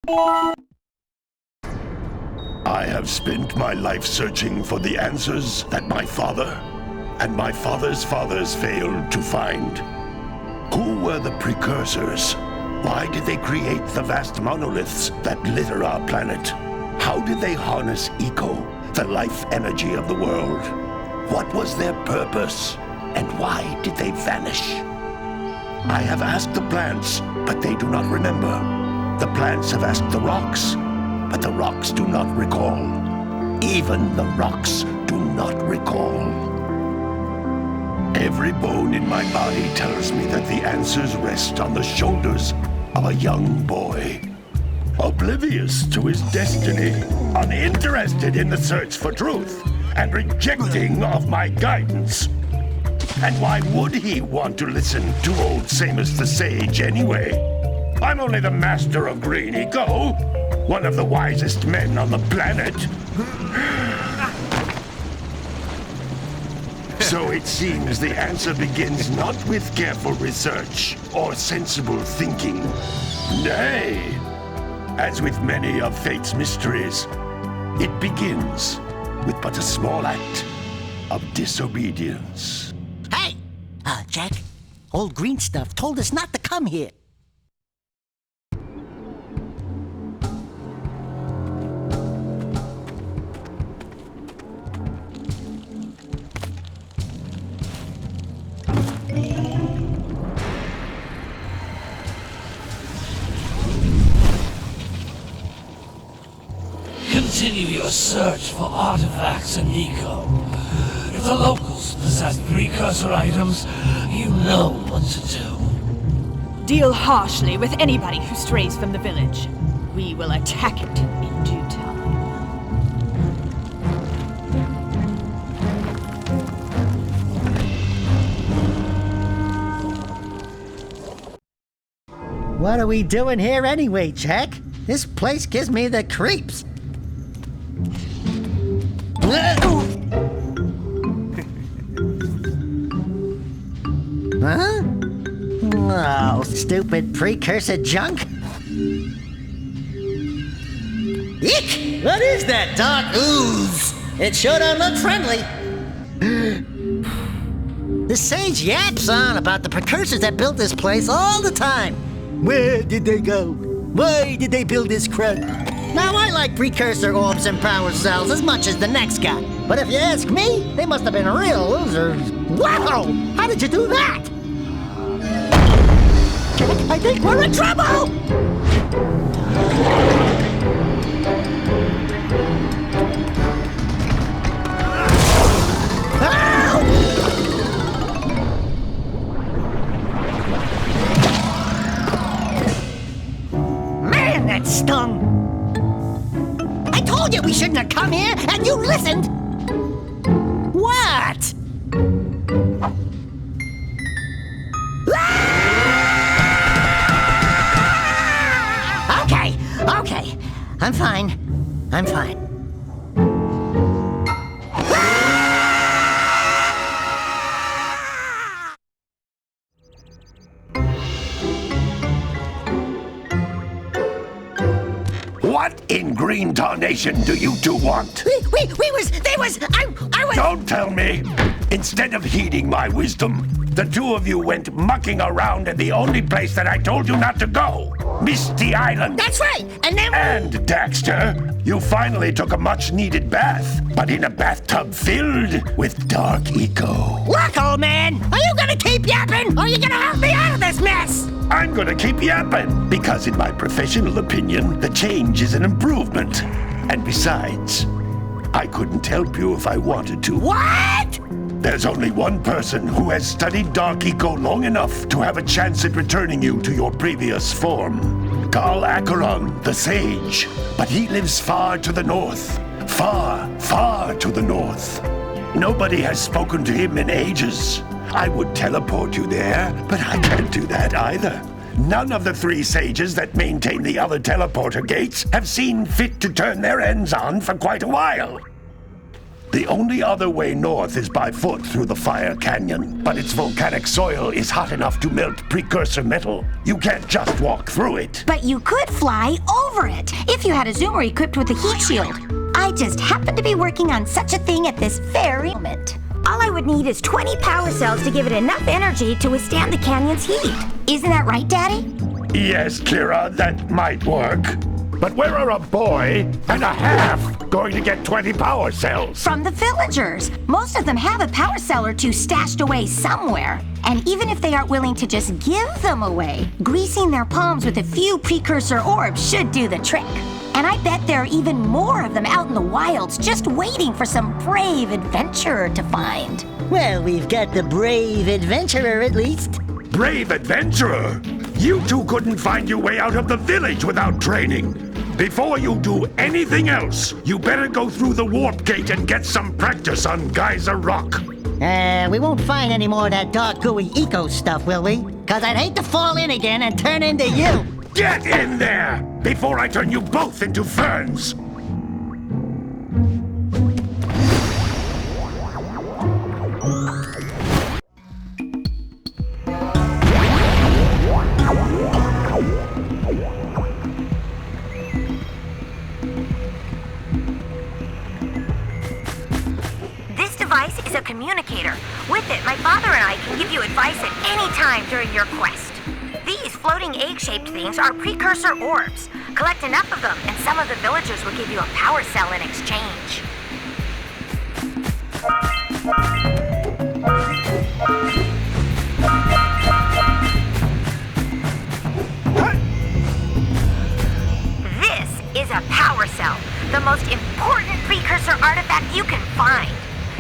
I have spent my life searching for the answers that my father and my father's fathers failed to find. Who were the Precursors? Why did they create the vast monoliths that litter our planet? How did they harness eco, the life energy of the world? What was their purpose? And why did they vanish? I have asked the plants, but they do not remember. The plants have asked the rocks, but the rocks do not recall. Even the rocks do not recall. Every bone in my body tells me that the answers rest on the shoulders of a young boy. Oblivious to his destiny, uninterested in the search for truth, and rejecting of my guidance. And why would he want to listen to old Samus the Sage anyway? I'm only the master of green eco, one of the wisest men on the planet. So it seems the answer begins not with careful research or sensible thinking. Nay, as with many of fate's mysteries, it begins with but a small act of disobedience. Hey! Jak, old green stuff told us not to come here. Continue your search for artifacts and eco. If the locals possess precursor items, you know what to do. Deal harshly with anybody who strays from the village. We will attack it in due time. What are we doing here anyway, Jak? This place gives me the creeps. Huh? Oh, stupid precursor junk. Eek! What is that dark ooze? It sure don't look friendly. The sage yaps on about the precursors that built this place all the time. Where did they go? Why did they build this crud? Now, I like precursor orbs and power cells as much as the next guy. But if you ask me, they must have been real losers. Wow! How did you do that? Jak, I think we're in trouble! Man, that stung! I told you we shouldn't have come here, and you listened! What? Okay. I'm fine. What in green tarnation do you two want? I was... Don't tell me! Instead of heeding my wisdom, the two of you went mucking around in the only place that I told you not to go! Misty Island! That's right! And then... And, Daxter, you finally took a much-needed bath, but in a bathtub filled with dark eco. Look, old man! Are you gonna keep yapping, or are you gonna help me out of this mess? I'm gonna keep yapping, because in my professional opinion, the change is an improvement. And besides, I couldn't help you if I wanted to. What? There's only one person who has studied Dark Eco long enough to have a chance at returning you to your previous form. Carl Acheron, the Sage. But he lives far to the north. Far, far to the north. Nobody has spoken to him in ages. I would teleport you there, but I can't do that either. None of the three sages that maintain the other teleporter gates have seen fit to turn their ends on for quite a while. The only other way north is by foot through the Fire Canyon, but its volcanic soil is hot enough to melt precursor metal. You can't just walk through it. But you could fly over it if you had a zoomer equipped with a heat shield. I just happen to be working on such a thing at this very moment. All I would need is 20 power cells to give it enough energy to withstand the canyon's heat. Isn't that right, Daddy? Yes, Kira, that might work. But where are a boy and a half going to get 20 power cells? From the villagers. Most of them have a power cell or two stashed away somewhere. And even if they aren't willing to just give them away, greasing their palms with a few precursor orbs should do the trick. And I bet there are even more of them out in the wilds just waiting for some brave adventurer to find. Well, we've got the brave adventurer at least. Brave adventurer? You two couldn't find your way out of the village without training. Before you do anything else, you better go through the warp gate and get some practice on Geyser Rock. We won't find any more of that dark gooey eco stuff, will we? 'Cause I'd hate to fall in again and turn into you. Get in there before I turn you both into ferns. Is a communicator. With it, my father and I can give you advice at any time during your quest. These floating egg-shaped things are precursor orbs. Collect enough of them, and some of the villagers will give you a power cell in exchange. This is a power cell, the most important precursor artifact you can find.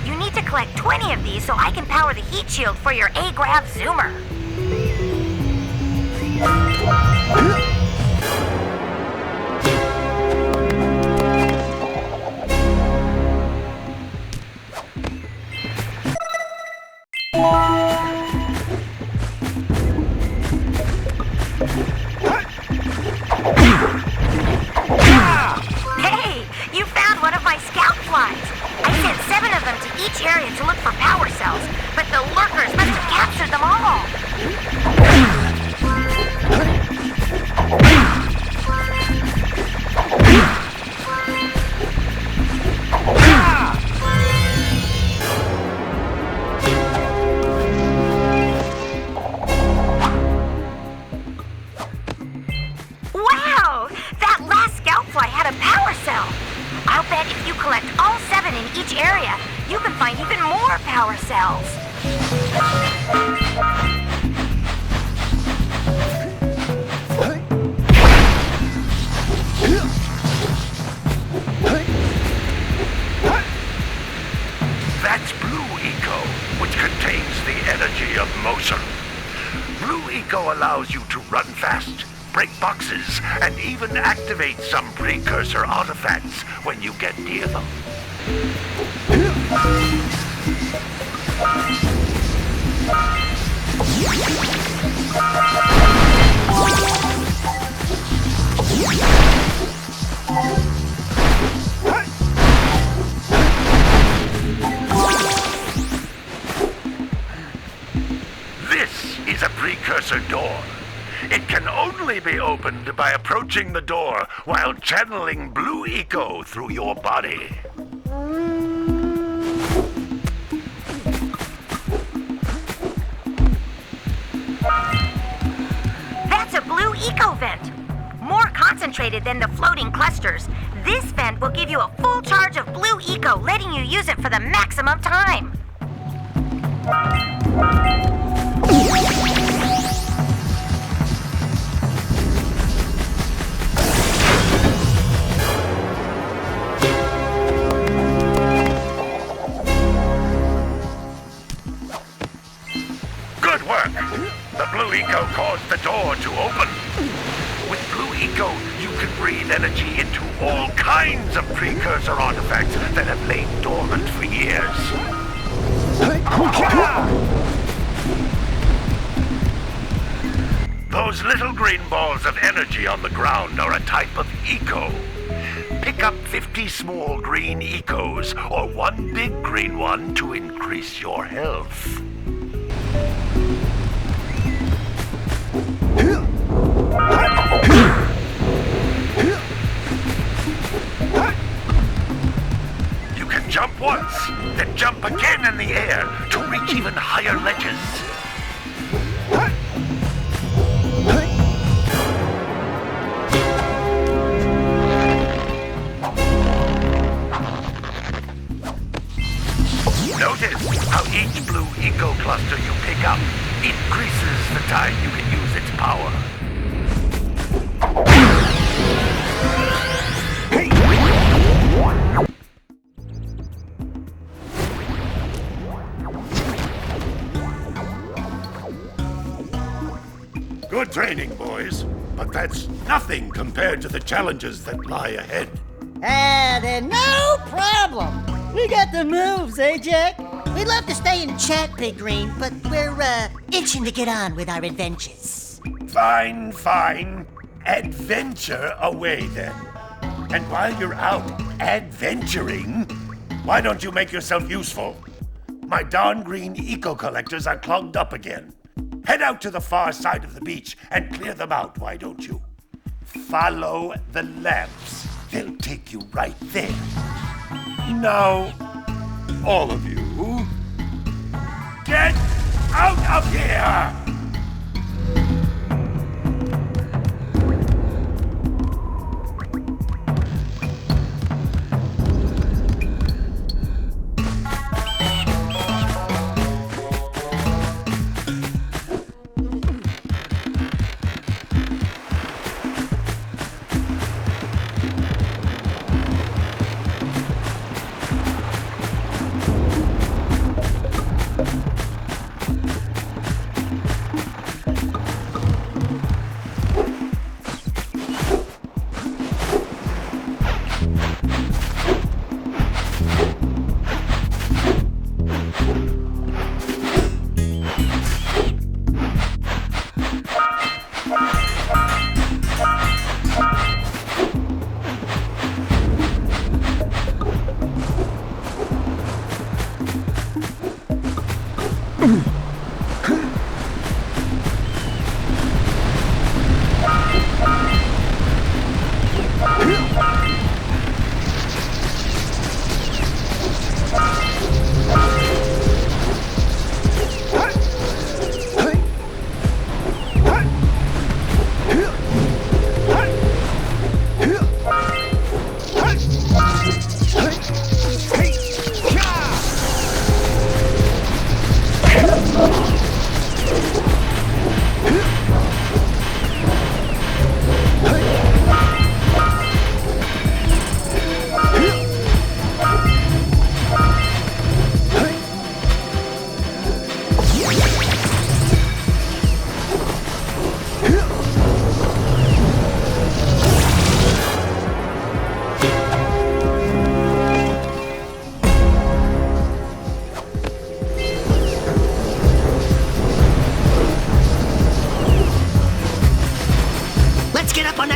You need to collect 20 of these so I can power the heat shield for your A-Grav zoomer. Hey, you found one of my scout flies. I sent 7 of them to each area to look for power cells, but the lurkers must have captured them all. Wow! That last scout fly had a power cell. I'll bet if you collect all 7 in each area, you can find even more power cells. That's Blue Eco, which contains the energy of motion. Blue Eco allows you to run fast, break boxes, and even activate some precursor artifacts when you get near them. This is a precursor door. It can only be opened by approaching the door while channeling Blue Eco through your body. That's a Blue Eco vent. More concentrated than the floating clusters, this vent will give you a full charge of Blue Eco, letting you use it for the maximum time. Good work! The Blue Eco caused the door to open. With Blue Eco, you can breathe energy into all kinds of precursor artifacts that have lain dormant for years. Those little green balls of energy on the ground are a type of eco. pick up 50 small green ecos or one big green one to increase your health. You can jump once, then jump again in the air to reach even higher ledges. Notice how each blue eco cluster you pick up increases the time you can use its power. Good training, boys, but that's nothing compared to the challenges that lie ahead. Then no problem. We got the moves, eh, Jack? We'd love to stay and chat, Big Green, but we're, itching to get on with our adventures. Fine, fine. Adventure away, then. And while you're out adventuring, why don't you make yourself useful? My darn green eco-collectors are clogged up again. Head out to the far side of the beach and clear them out, why don't you? Follow the lamps. They'll take you right there. Now, all of you, get out of here!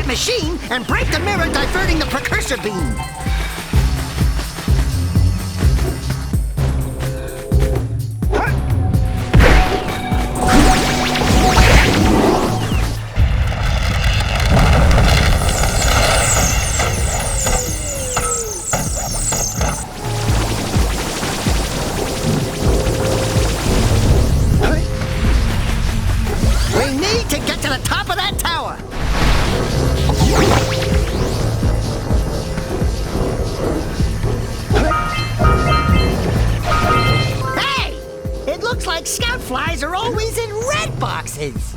Machine and break the mirror diverting the Precursor beam. We need to get to the top of that tower. Hey! It looks like scout flies are always in red boxes.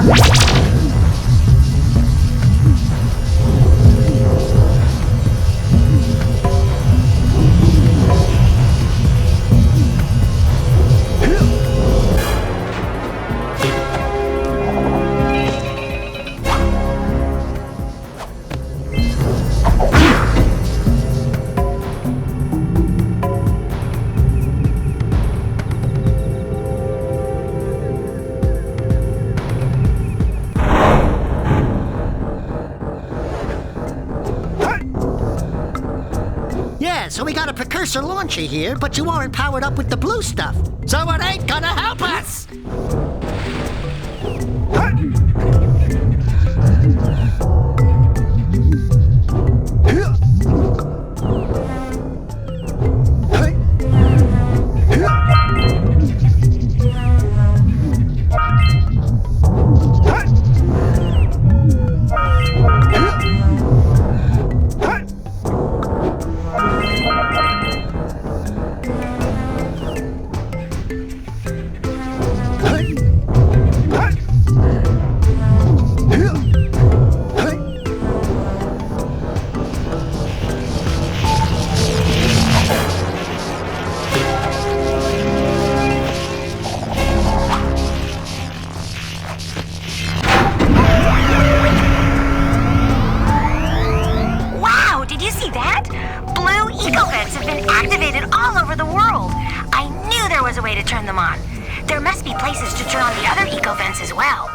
What? precursor launcher here, but you aren't powered up with the blue stuff. So it ain't gonna help us! There must be places to turn on the other eco vents as well.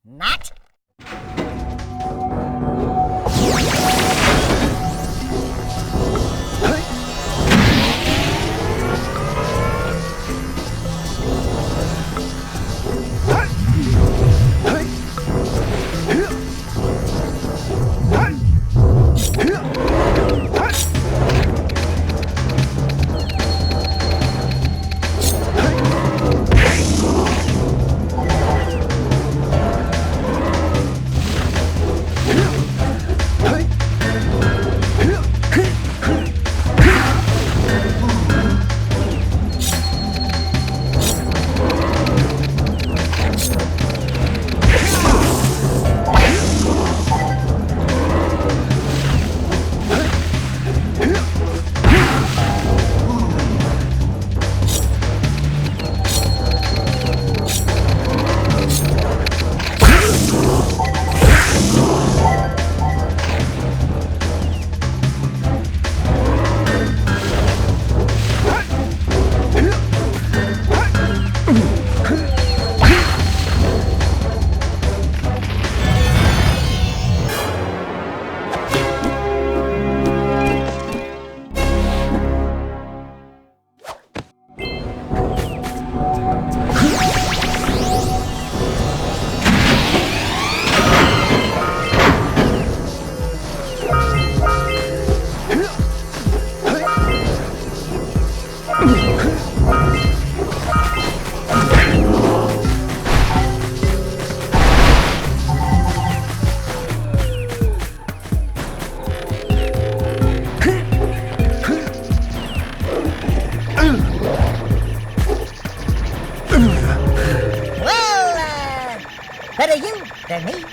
Not? Better you than me.